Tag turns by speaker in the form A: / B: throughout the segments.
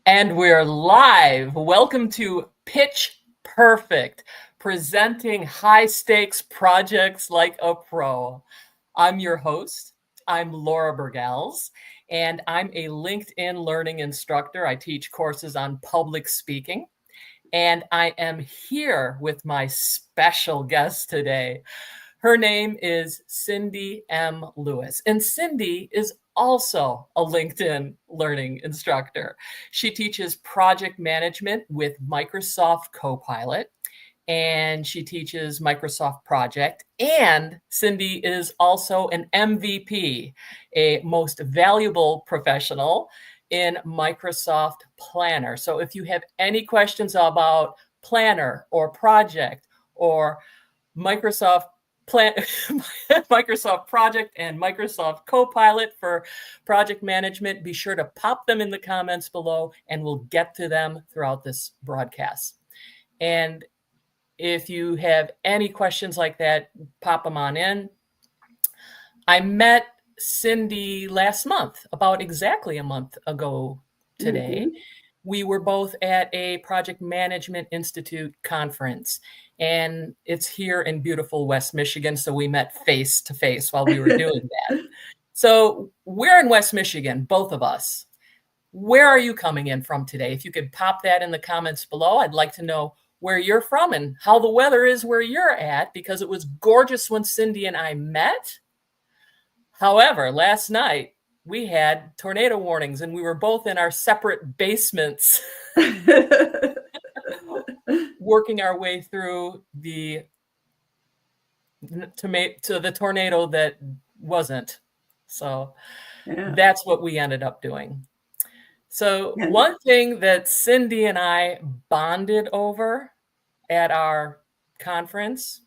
A: And we're live. Welcome to Pitch Perfect, presenting high stakes projects like a pro. I'm your host. I'm Laura Bergels, and I'm a LinkedIn learning instructor. I teach courses on public speaking, and I am here with my special guest today. Her name is Cindy M. Lewis, and Cindy is also a LinkedIn learning instructor. She teaches project management with Microsoft Copilot, and she teaches Microsoft Project. And Cindy is also an MVP, a most valuable professional in Microsoft Planner. So if you have any questions about Planner or Project or Microsoft Microsoft Project and Microsoft Copilot for project management, be sure to pop them in the comments below and we'll get to them throughout this broadcast. And if you have any questions like that, pop them on in. I met Cindy last month, about exactly a month ago today.
B: Mm-hmm.
A: We were both at a Project Management Institute conference, and it's here in beautiful West Michigan. So we met face to face while we were doing that. So we're in West Michigan, both of us. Where are you coming in from today? If you could pop that in the comments below, I'd like to know where you're from and how the weather is where you're at, because it was gorgeous when Cindy and I met. However, last night we had tornado warnings and we were both in our separate basements working our way through the tornado that wasn't. So that's what we ended up doing. So one thing that Cindy and I bonded over at our conference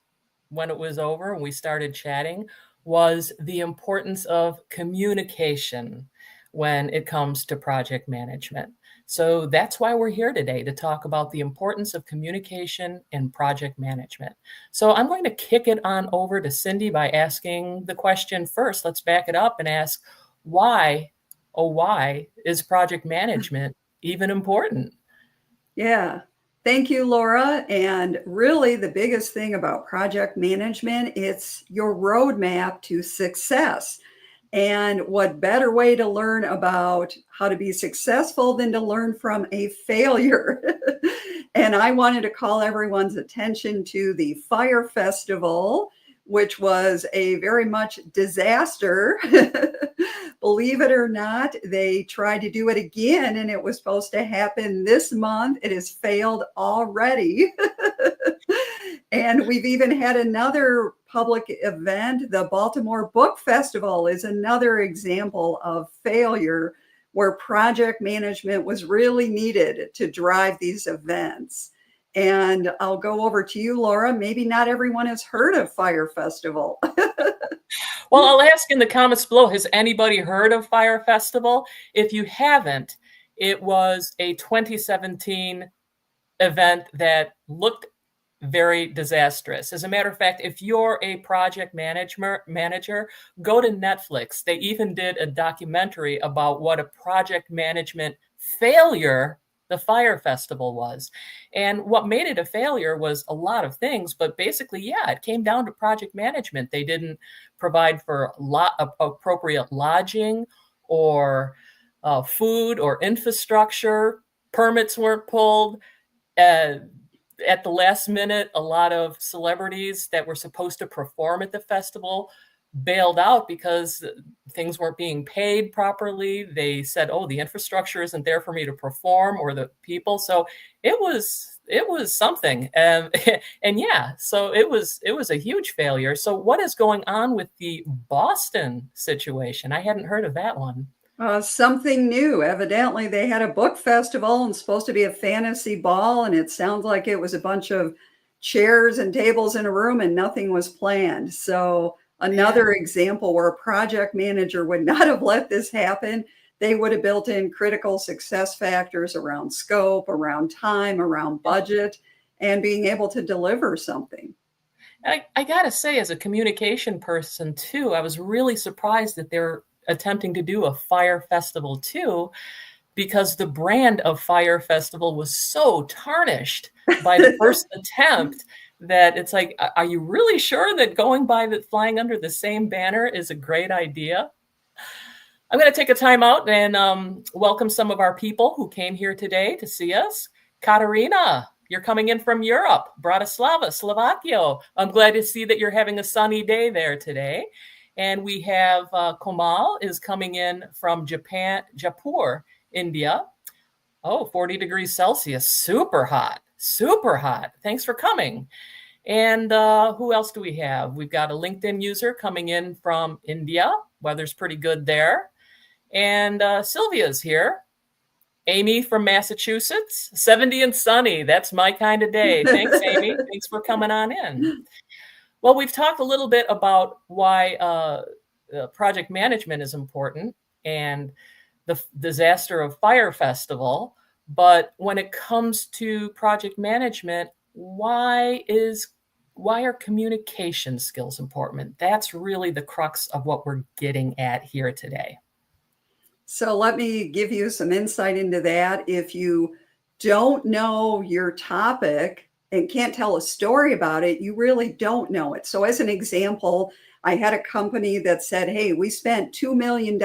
A: when it was over and we started chatting was the importance of communication when it comes to project management. So that's why we're here today, to talk about the importance of communication in project management. So I'm going to kick it on over to Cindy by asking the question first. Let's back it up and ask, why is project management even important?
B: Yeah. Thank you, Laura. And really, the biggest thing about project management, it's your roadmap to success. And what better way to learn about how to be successful than to learn from a failure? And I wanted to call everyone's attention to the Fire Festival, which was a very much disaster. Believe it or not, they tried to do it again, and it was supposed to happen this month. It has failed already. And we've even had another public event. The Baltimore Book Festival is another example of failure where project management was really needed to drive these events. And I'll go over to you, Laura. Maybe not everyone has heard of Fire Festival.
A: Well, I'll ask in the comments below, has anybody heard of Fire Festival? If you haven't, it was a 2017 event that looked very disastrous. As a matter of fact, if you're a project manager, go to Netflix. They even did a documentary about what a project management failure the Fire Festival was. And what made it a failure was a lot of things, but basically, yeah, it came down to project management. They didn't provide for appropriate lodging or food or infrastructure. Permits weren't pulled. At the last minute, a lot of celebrities that were supposed to perform at the festival bailed out because things weren't being paid properly. They said, oh, the infrastructure isn't there for me to perform, or the people. So it was something. And yeah, so it was a huge failure. So what is going on with the Boston situation? I hadn't heard of that one.
B: Something new. Evidently, they had a book festival and supposed to be a fantasy ball, and it sounds like it was a bunch of chairs and tables in a room and nothing was planned. So another example where a project manager would not have let this happen. They would have built in critical success factors around scope, around time, around budget, and being able to deliver something.
A: I got to say, as a communication person too, I was really surprised that they're attempting to do a Fire Festival too, because the brand of Fire Festival was so tarnished by the first attempt that it's like, are you really sure that flying under the same banner is a great idea? I'm going to take a time out and welcome some of our people who came here today to see us. Katarina, you're coming in from Europe. Bratislava, Slovakia. I'm glad to see that you're having a sunny day there today. And we have Komal is coming in from Japan, Jaipur, India. Oh, 40 degrees Celsius. Super hot. Super hot. Thanks for coming. And who else do we have? We've got a LinkedIn user coming in from India. Weather's pretty good there. And Sylvia's here. Amy from Massachusetts, 70 and sunny. That's my kind of day. Thanks, Amy. Thanks for coming on in. Well, we've talked a little bit about why project management is important and the disaster of Fire Festival. But when it comes to project management, why are communication skills important? That's really the crux of what we're getting at here today.
B: So let me give you some insight into that. If you don't know your topic and can't tell a story about it, you really don't know it. So as an example, I had a company that said, hey, we spent $2 million.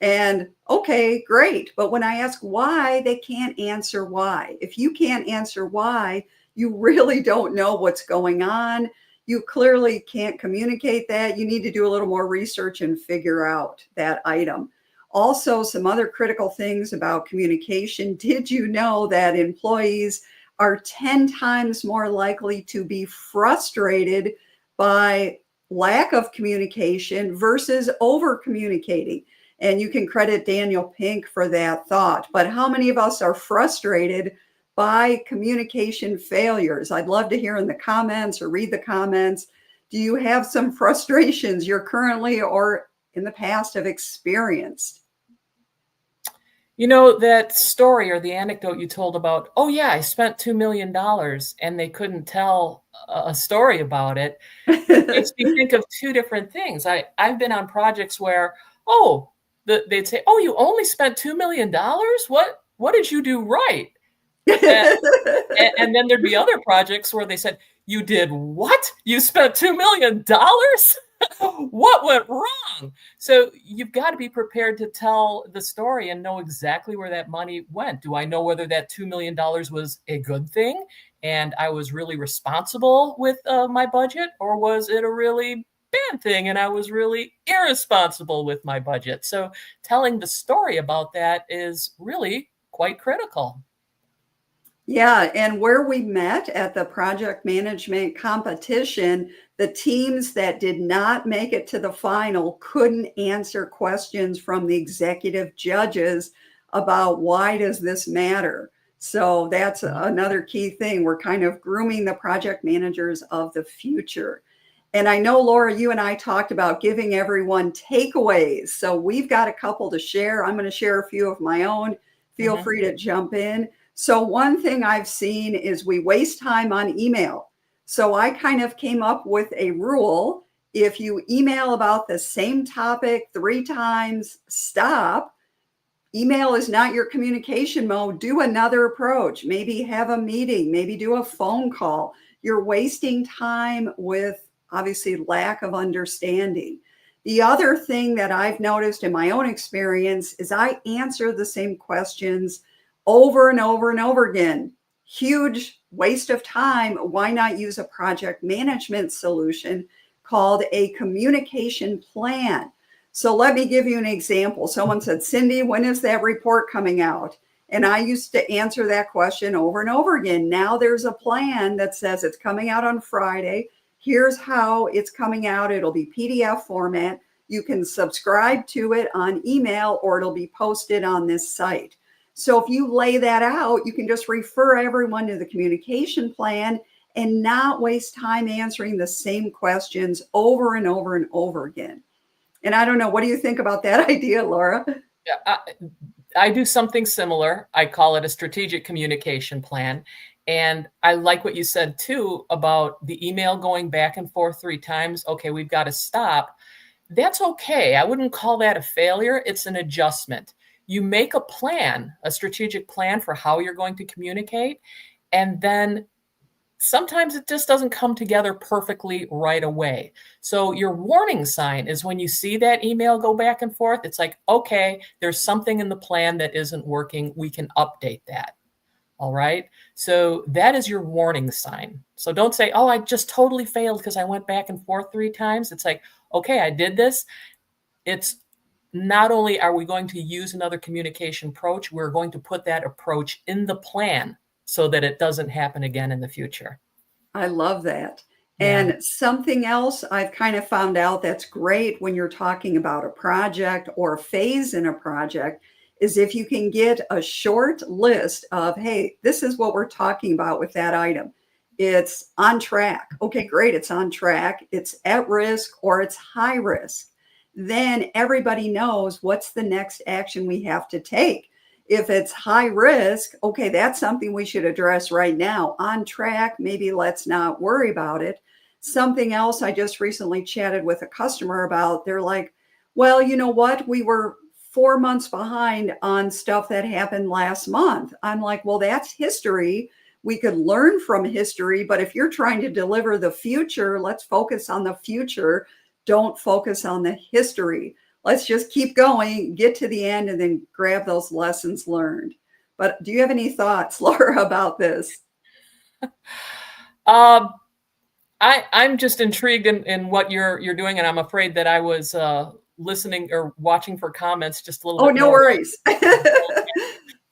B: And okay, great. But when I ask why, they can't answer why. If you can't answer why, you really don't know what's going on. You clearly can't communicate that. You need to do a little more research and figure out that item. Also, some other critical things about communication. Did you know that employees are 10 times more likely to be frustrated by lack of communication versus over communicating? And you can credit Daniel Pink for that thought. But how many of us are frustrated by communication failures? I'd love to hear in the comments or read the comments. Do you have some frustrations you're currently or in the past have experienced?
A: You know, that story or the anecdote you told about, oh yeah, I spent $2 million and they couldn't tell a story about it. It makes me think of two different things. I've been on projects where, they'd say, oh, you only spent $2 million? What did you do right? And then there'd be other projects where they said, you did what? You spent $2 million? What went wrong? So you've got to be prepared to tell the story and know exactly where that money went. Do I know whether that $2 million was a good thing and I was really responsible with my budget, or was it a really bad thing and I was really irresponsible with my budget? So telling the story about that is really quite critical.
B: Yeah, and where we met at the project management competition, the teams that did not make it to the final couldn't answer questions from the executive judges about why does this matter. So that's another key thing. We're kind of grooming the project managers of the future. And I know, Laura, you and I talked about giving everyone takeaways. So we've got a couple to share. I'm going to share a few of my own. Feel free to jump in. So one thing I've seen is we waste time on email. So I kind of came up with a rule. If you email about the same topic 3 times, stop. Email is not your communication mode. Do another approach. Maybe have a meeting, maybe do a phone call. You're wasting time with obviously lack of understanding. The other thing that I've noticed in my own experience is I answer the same questions over and over and over again. Huge waste of time. Why not use a project management solution called a communication plan? So let me give you an example. Someone said, Cindy, when is that report coming out? And I used to answer that question over and over again. Now there's a plan that says it's coming out on Friday. Here's how it's coming out. It'll be PDF format. You can subscribe to it on email or it'll be posted on this site. So if you lay that out, you can just refer everyone to the communication plan and not waste time answering the same questions over and over and over again. And I don't know, what do you think about that idea, Laura?
A: Yeah, I do something similar. I call it a strategic communication plan. And I like what you said too about the email going back and forth 3 times. Okay, we've got to stop. That's okay. I wouldn't call that a failure. It's an adjustment. you make a plan, a strategic plan for how you're going to communicate, and then sometimes it just doesn't come together perfectly right away. So your warning sign is when you see that email go back and forth, it's like, okay, there's something in the plan that isn't working. We can update that. All right. So that is your warning sign. So don't say, oh, I just totally failed because I went back and forth 3 times. It's like, okay, I did this. It's not only are we going to use another communication approach, we're going to put that approach in the plan so that it doesn't happen again in the future.
B: I love that.
A: Yeah.
B: And something else I've kind of found out that's great when you're talking about a project or a phase in a project is if you can get a short list of, hey, this is what we're talking about with that item. It's on track. Okay, great. It's on track. It's at risk or it's high risk. Then everybody knows what's the next action we have to take. If it's high risk, okay, that's something we should address right now. On track, maybe let's not worry about it. Something else I just recently chatted with a customer about, they're like, well, you know what? We were 4 months behind on stuff that happened last month. I'm like, well, that's history. We could learn from history, but if you're trying to deliver the future, let's focus on the future. Don't focus on the history. Let's just keep going, get to the end, and then grab those lessons learned. But do you have any thoughts, Laura, about this?
A: I'm just intrigued in what you're doing, and I'm afraid that I was listening or watching for comments just a little
B: Oh,
A: bit
B: no
A: more.
B: worries.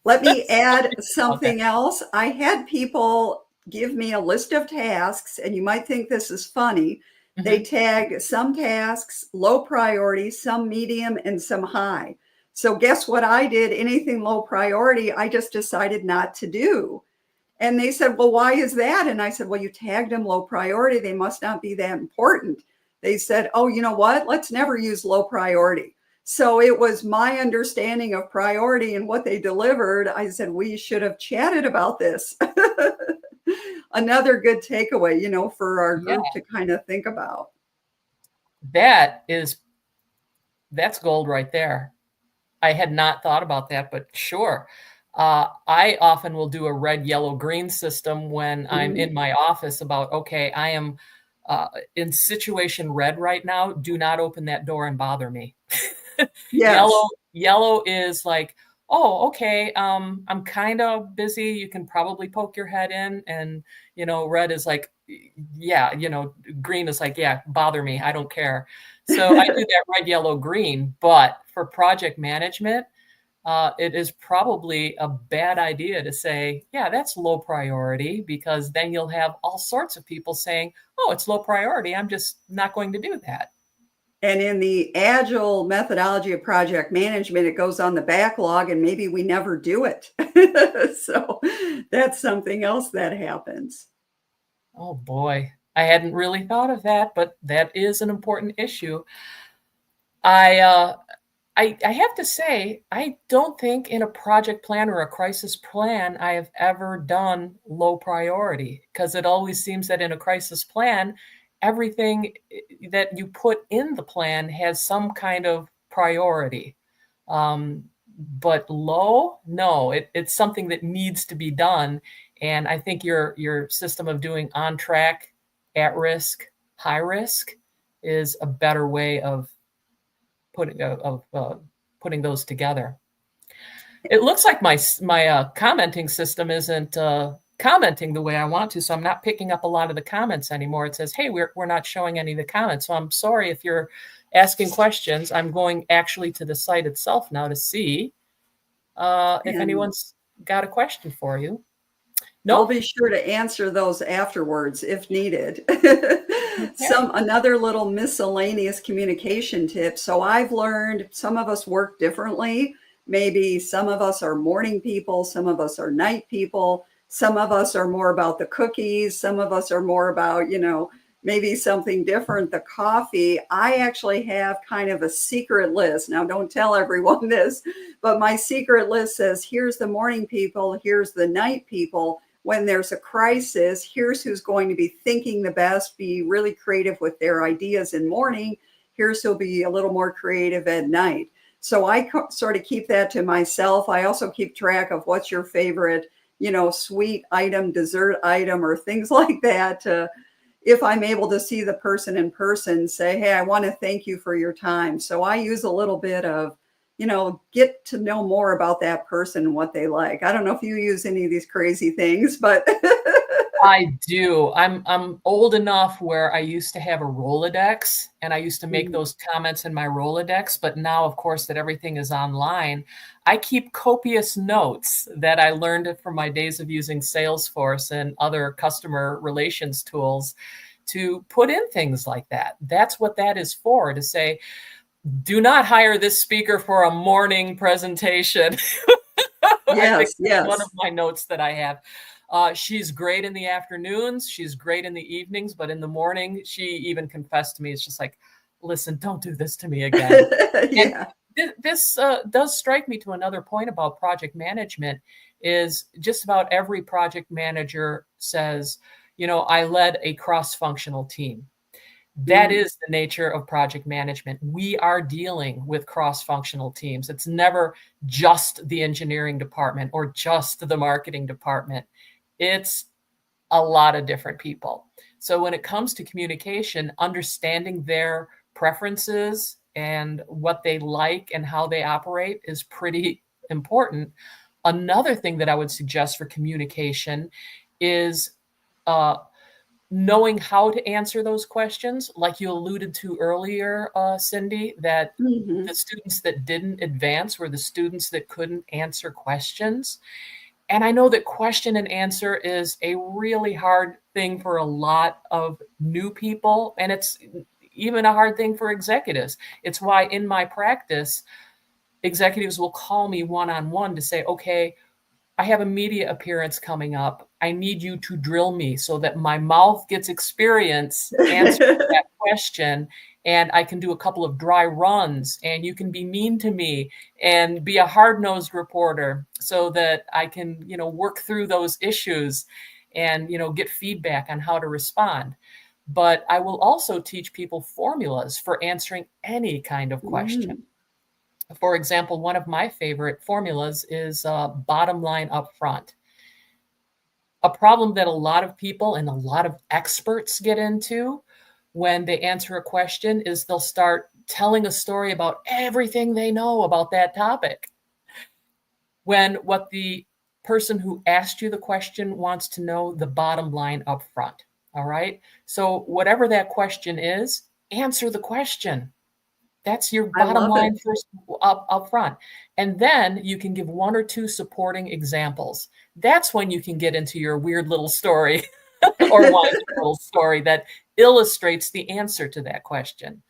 B: Let me add
A: Okay.
B: something else. I had people give me a list of tasks, and you might think this is funny. They
A: Mhm.
B: tag some tasks low priority, some medium, and some high. So guess what I did? Anything low priority, I just decided not to do. And they said, well, why is that? And I said, well, you tagged them low priority. They must not be that important. They said, oh, you know what? Let's never use low priority. So it was my understanding of priority and what they delivered. I said, we should have chatted about this. Another good takeaway, for our
A: Yeah,
B: group to kind of think about.
A: that is that's gold right there. I had not thought about that, but sure. I often will do a red, yellow, green system when I'm
B: Mhm.
A: in my office about, okay, I am in situation red right now. Do not open that door and bother me. Yellow,
B: Yes.
A: yellow is like, oh, okay, I'm kind of busy. You can probably poke your head in. And, red is like, yeah, green is like, yeah, bother me. I don't care. So I do that red, yellow, green. But for project management, it is probably a bad idea to say, yeah, that's low priority, because then you'll have all sorts of people saying, oh, it's low priority. I'm just not going to do that.
B: And in the agile methodology of project management, it goes on the backlog and maybe we never do it. So that's something else that happens.
A: Oh boy, I hadn't really thought of that, but that is an important issue. I uh, I have to say, I don't think in a project plan or a crisis plan I have ever done low priority, because it always seems that in a crisis plan, everything that you put in the plan has some kind of priority. Um, but low, no, it's something that needs to be done. And I think your system of doing on track, at risk, high risk is a better way of putting those together. It looks like my commenting system isn't commenting the way I want to, so I'm not picking up a lot of the comments anymore. It says, "Hey, we're not showing any of the comments." So I'm sorry if you're asking questions. I'm going actually to the site itself now to see if
B: And
A: anyone's got a question for you.
B: I'll
A: Nope.
B: be sure to answer those afterwards if needed.
A: Okay.
B: Another little miscellaneous communication tip. So I've learned some of us work differently. Maybe some of us are morning people, some of us are night people, some of us are more about the cookies, some of us are more about, maybe something different, the coffee. I actually have kind of a secret list. Now, don't tell everyone this, but my secret list says here's the morning people, here's the night people. When there's a crisis, here's who's going to be thinking the best, be really creative with their ideas in morning. Here's who'll be a little more creative at night. So I sort of keep that to myself. I also keep track of what's your favorite, sweet item, dessert item, or things like that. If I'm able to see the person in person, say, hey, I want to thank you for your time. So I use a little bit of, get to know more about that person and what they like. I don't know if you use any of these crazy things, but
A: I do. I'm old enough where I used to have a Rolodex and I used to make those comments in my Rolodex, but now of course that everything is online, I keep copious notes that I learned from my days of using Salesforce and other customer relations tools to put in things like that. That's what that is for, to say, do not hire this speaker for a morning presentation. I think that's one of my notes that I have. She's great in the afternoons. She's great in the evenings, but in the morning, she even confessed to me, it's just like, listen, don't do this to me again. This does strike me to another point about project management is just about every project manager says, I led a cross-functional team. That is the nature of project management. We are dealing with cross-functional teams. It's never just the engineering department or just the marketing department. It's a lot of different people. So when it comes to communication, understanding their preferences and what they like and how they operate is pretty important. Another thing that I would suggest for communication is knowing how to answer those questions, like you alluded to earlier, Cindy, that the students that didn't advance were the students that couldn't answer questions. And I know that question and answer is a really hard thing for a lot of new people, and it's even a hard thing for executives. It's why in my practice, executives will call me one-on-one to say, okay, I have a media appearance coming up. I need you to drill me so that my mouth gets experience answering that question, and I can do a couple of dry runs, and you can be mean to me and be a hard-nosed reporter so that I can, work through those issues and, get feedback on how to respond. But I will also teach people formulas for answering any kind of question. For example, one of my favorite formulas is bottom line up front. A problem that a lot of people and a lot of experts get into when they answer a question is they'll start telling a story about everything they know about that topic. When what the person who asked you the question wants to know the bottom line up front. All right. So whatever that question is, answer the question. That's your bottom line first up front. And then you can give one or two supporting examples. That's when you can get into your weird little story or one little story that illustrates the answer to that question.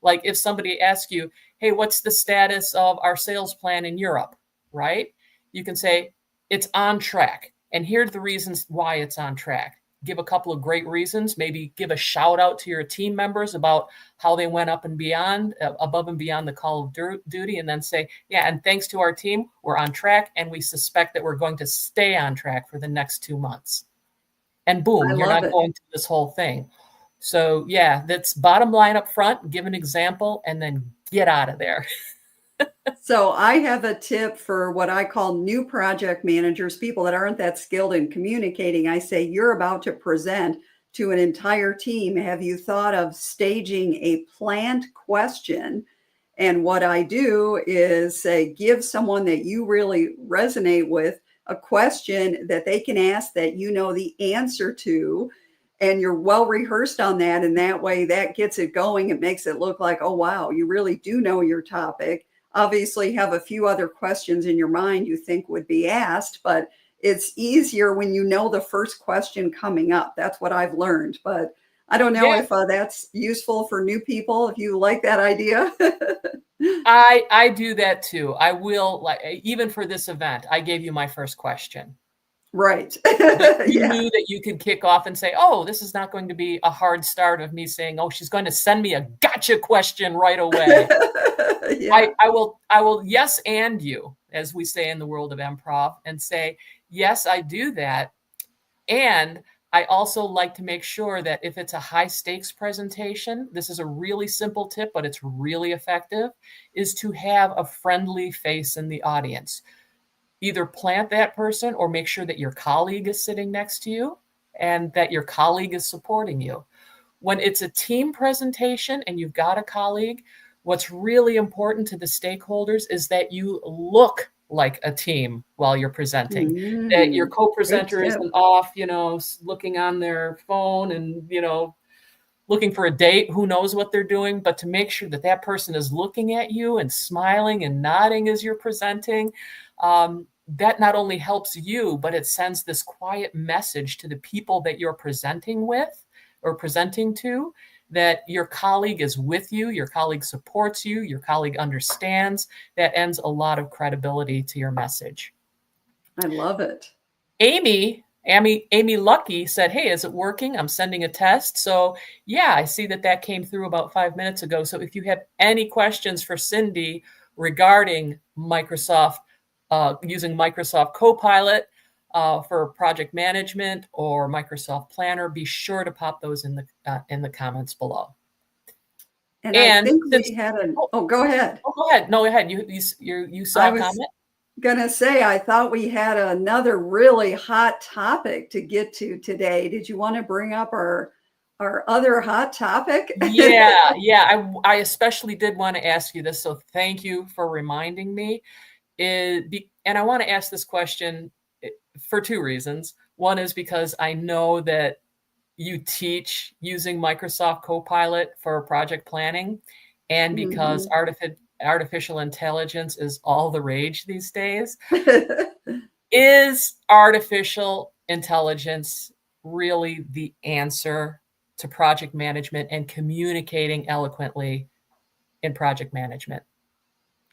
A: Like if somebody asks you, hey, what's the status of our sales plan in Europe, right? You can say, it's on track. And here are the reasons why it's on track. Give a couple of great reasons, maybe give a shout out to your team members about how they went up and beyond, above and beyond the call of duty, and then say, yeah, and thanks to our team, we're on track, and we suspect that we're going to stay on track for the next 2 months. And boom, you're not going through this whole thing. So yeah, that's bottom line up front, give an example, and then get out of there.
B: So I have a tip for what I call new project managers, people that aren't that skilled in communicating. I say, you're about to present to an entire team. Have you thought of staging a planned question? And what I do is say, give someone that you really resonate with a question that they can ask that you know the answer to, and you're well rehearsed on that. And that way that gets it going. It makes it look like, oh, wow, you really do know your topic. Obviously have a few other questions in your mind you think would be asked, but it's easier when you know the first question coming up. That's what I've learned, but I don't know if that's useful for new people, if you like that idea.
A: I do that too. I will, like, even for this event, I gave you my first question.
B: Right.
A: You knew that you could kick off and say, oh, this is not going to be a hard start of me saying, oh, she's going to send me a gotcha question right away. I will yes and you, as we say in the world of improv, and say, yes, I do that. And I also like to make sure that if it's a high stakes presentation, this is a really simple tip, but it's really effective, is to have a friendly face in the audience. Either plant that person or make sure that your colleague is sitting next to you and that your colleague is supporting you. When it's a team presentation and you've got a colleague, what's really important to the stakeholders is that you look like a team while you're presenting, that your
B: Great
A: co-presenter
B: tip.
A: isn't off, looking on their phone and, looking for a date, who knows what they're doing, but to make sure that that person is looking at you and smiling and nodding as you're presenting, that not only helps you, but it sends this quiet message to the people that you're presenting with or presenting to, that your colleague is with you, your colleague supports you, your colleague understands. That adds a lot of credibility to your message.
B: I love it.
A: Amy Lucky said, "Hey, is it working? I'm sending a test." So yeah, I see that came through about 5 minutes ago. So if you have any questions for Cindy regarding Microsoft, using Microsoft Copilot for project management or Microsoft Planner, be sure to pop those in the comments below.
B: And I think
A: since,
B: we had go ahead.
A: Oh, go ahead. No, go ahead. You saw
B: I
A: a
B: was
A: comment?
B: gonna say, I thought we had another really hot topic to get to today. Did you want to bring up our other hot topic?
A: Yeah. I especially did want to ask you this, so thank you for reminding me. And I want to ask this question for two reasons. One is because I know that you teach using Microsoft Copilot for project planning, and because artificial intelligence is all the rage these days. Is artificial intelligence really the answer to project management and communicating eloquently in project management?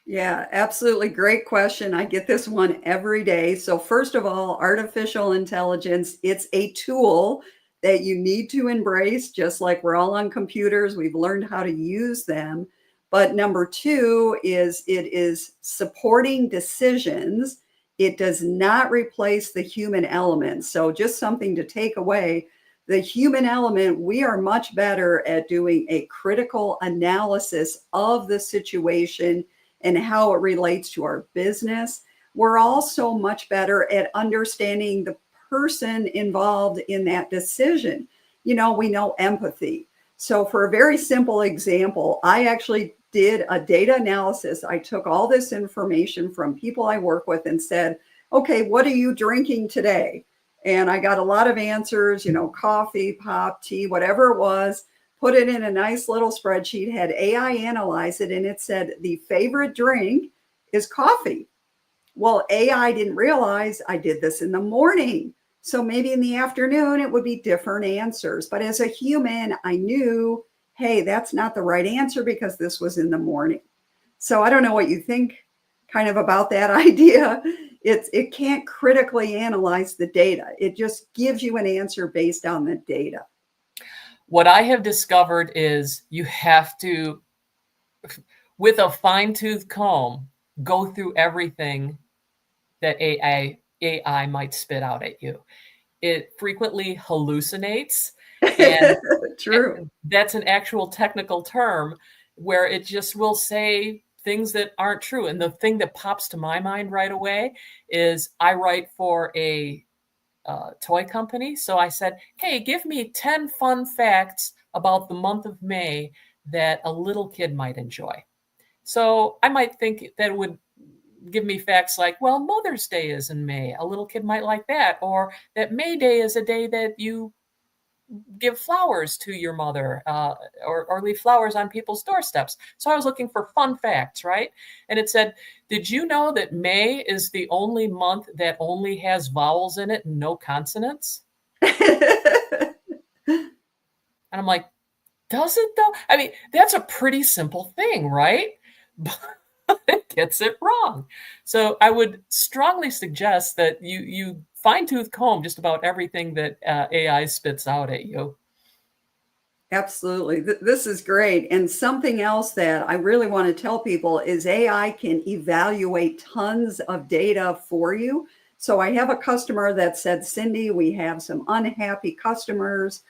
B: Yeah, absolutely. Great question. I get this one every day. So first of all, artificial intelligence, it's a tool that you need to embrace, just like we're all on computers. We've learned how to use them. But number two is it is supporting decisions. It does not replace the human element. So just something to take away. The human element, we are much better at doing a critical analysis of the situation and how it relates to our business. We're also much better at understanding the person involved in that decision. We know empathy. So, for a very simple example, I actually did a data analysis. I took all this information from people I work with and said, okay, what are you drinking today? And I got a lot of answers, coffee, pop, tea, whatever it was. Put it in a nice little spreadsheet, had AI analyze it, and it said the favorite drink is coffee. Well, AI didn't realize I did this in the morning. So maybe in the afternoon, it would be different answers. But as a human, I knew, hey, that's not the right answer because this was in the morning. So I don't know what you think kind of about that idea. It can't critically analyze the data. It just gives you an answer based on the data.
A: What I have discovered is you have to, with a fine-tooth comb, go through everything that AI might spit out at you. It frequently hallucinates, and
B: True.
A: that's an actual technical term where it just will say things that aren't true. And the thing that pops to my mind right away is I write for a toy company. So I said, hey, give me 10 fun facts about the month of May that a little kid might enjoy. So I might think that it would give me facts like, well, Mother's Day is in May. A little kid might like that. Or that May Day is a day that you give flowers to your mother or leave flowers on people's doorsteps. So I was looking for fun facts, right? And it said, did you know that May is the only month that only has vowels in it and no consonants? And I'm like, does it though? I mean, that's a pretty simple thing, right? But it gets it wrong. So I would strongly suggest that you fine-tooth comb just about everything that AI spits out at you.
B: Absolutely. This is great. And something else that I really want to tell people is AI can evaluate tons of data for you. So I have a customer that said, Cindy, we have some unhappy customers.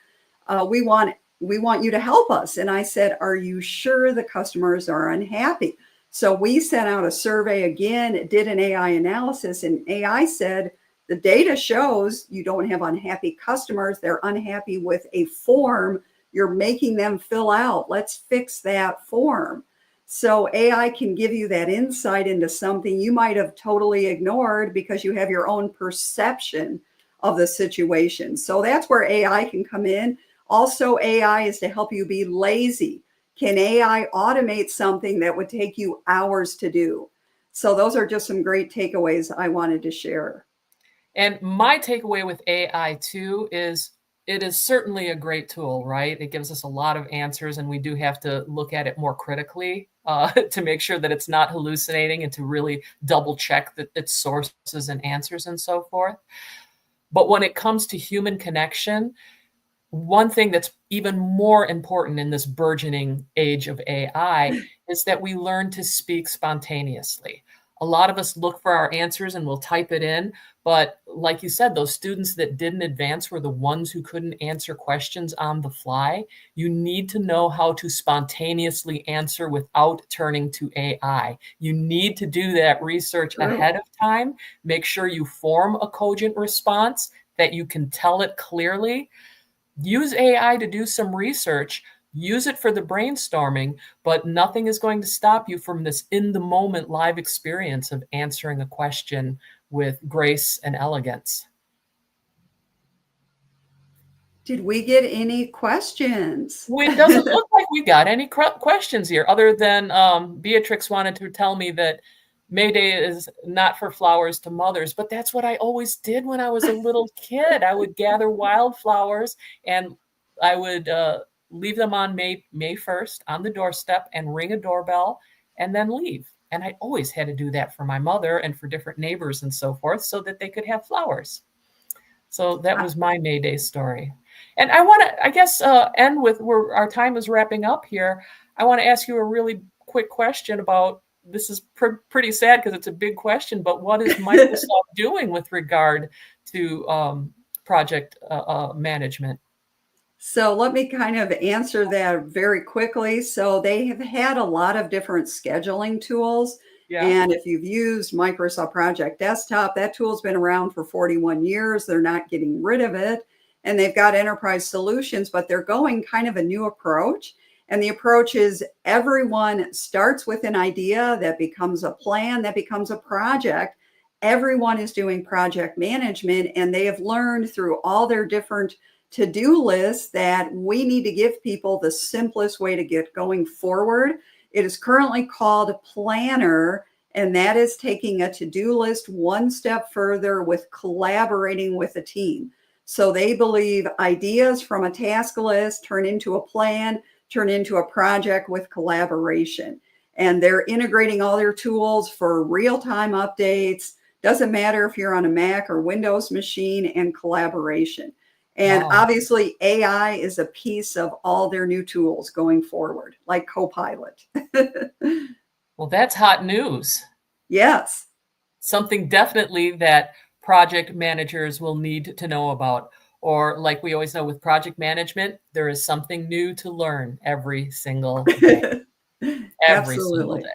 B: We want you to help us. And I said, are you sure the customers are unhappy? So we sent out a survey again, did an AI analysis, and AI said, the data shows you don't have unhappy customers. They're unhappy with a form you're making them fill out. Let's fix that form. So AI can give you that insight into something you might have totally ignored because you have your own perception of the situation. So that's where AI can come in. Also, AI is to help you be lazy. Can AI automate something that would take you hours to do? So those are just some great takeaways I wanted to share.
A: And my takeaway with AI too is it is certainly a great tool, right? It gives us a lot of answers, and we do have to look at it more critically to make sure that it's not hallucinating and to really double check that its sources and answers and so forth. But when it comes to human connection, one thing that's even more important in this burgeoning age of AI is that we learn to speak spontaneously. A lot of us look for our answers and we'll type it in. But like you said, those students that didn't advance were the ones who couldn't answer questions on the fly. You need to know how to spontaneously answer without turning to AI. You need to do that research ahead of time. Make sure you form a cogent response, that you can tell it clearly. Use AI to do some research, use it for the brainstorming, but nothing is going to stop you from this in the moment live experience of answering a question with grace and elegance.
B: Did we get any questions?
A: It doesn't look like we got any questions here, other than Beatrix wanted to tell me that May Day is not for flowers to mothers, but that's what I always did when I was a little kid. I would gather wildflowers and I would leave them on May 1st on the doorstep and ring a doorbell and then leave. And I always had to do that for my mother and for different neighbors and so forth so that they could have flowers. So that was my May Day story. And I want to, I guess, end with where our time is wrapping up here. I want to ask you a really quick question about, this is pretty sad because it's a big question, but what is Microsoft doing with regard to project management?
B: So let me kind of answer that very quickly. So they have had a lot of different scheduling tools.
A: Yeah.
B: And if you've used Microsoft Project Desktop, that tool's been around for 41 years. They're not getting rid of it. And they've got enterprise solutions, but they're going kind of a new approach. And the approach is everyone starts with an idea that becomes a plan, that becomes a project. Everyone is doing project management, and they have learned through all their different to-do lists that we need to give people the simplest way to get going forward. It is currently called Planner, and that is taking a to-do list one step further with collaborating with a team. So they believe ideas from a task list turn into a plan, turn into a project with collaboration. And they're integrating all their tools for real-time updates. Doesn't matter if you're on a Mac or Windows machine, and collaboration. And obviously AI is a piece of all their new tools going forward, like Copilot.
A: Well, that's hot news.
B: Yes.
A: Something definitely that project managers will need to know about. Or like we always know with project management, there is something new to learn every single day. Every single day.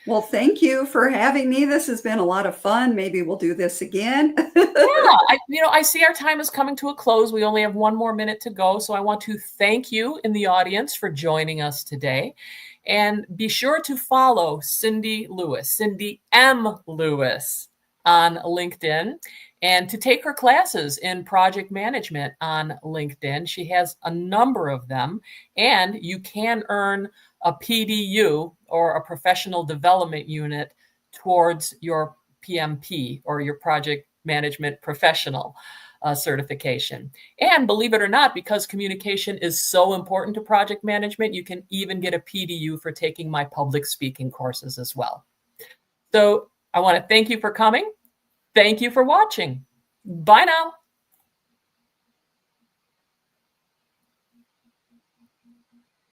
B: Well, thank you for having me. This has been a lot of fun. Maybe we'll do this again.
A: Yeah, I see our time is coming to a close. We only have one more minute to go. So I want to thank you in the audience for joining us today. And be sure to follow Cindy Lewis, Cindy M. Lewis, on LinkedIn, and to take her classes in project management on LinkedIn. She has a number of them, and you can earn a PDU, or a professional development unit, towards your PMP, or your project management professional certification. And believe it or not, because communication is so important to project management, you can even get a PDU for taking my public speaking courses as well. So I want to thank you for coming. Thank you for watching. Bye now.